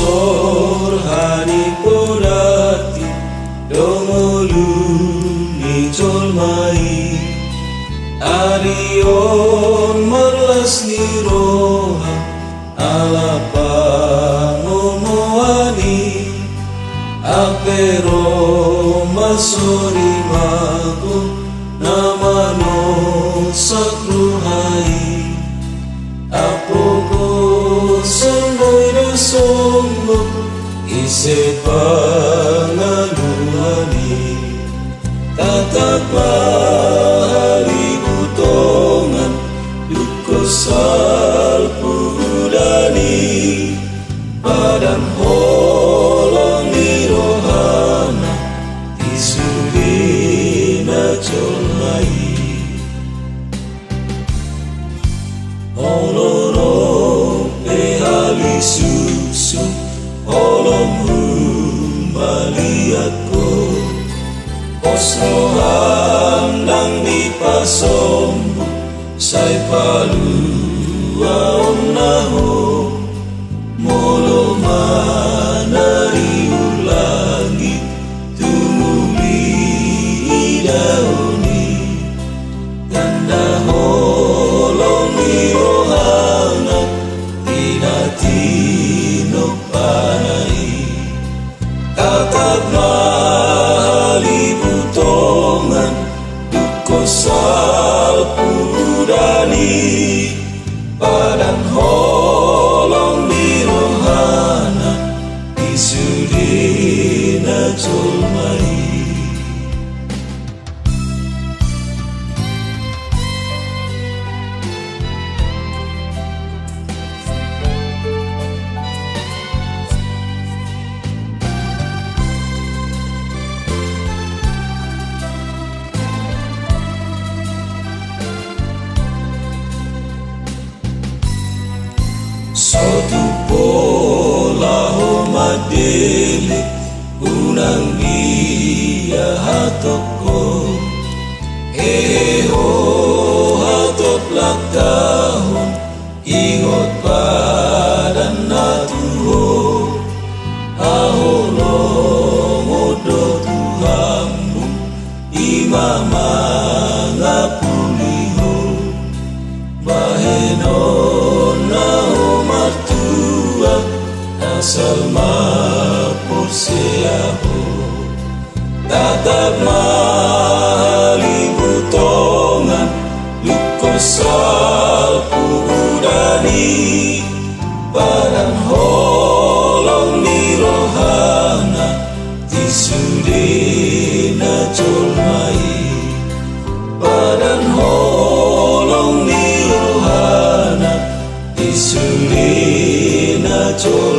sorhani podati domoluni colmai arion merlas ni roha alapa ngomoani apero masori mago namano sakruhai apoko songoiro songo ise pangaluani tatap mahali butongan duko salpudani padam holong ni rohana isudina colmai olorong pehali susu olong humaliatko osroham nang di pasombu sai palu aom naho molo manari ulangi tumuli dauni tanda holong ni rohana tinatino panai tatap mahali butongan duko salpudani padang holong ni rohana isudina colmai Sotu pola homadele unang dia hatoko eho hatop lakahon ingot padan natuho aholong odo tuhammu imama ngapuliho bahenon asal mapurseaho tatap mahali butongan luko salpudani padang holong ni rohana tisudina colmai padang holong ni rohana tisudina colmai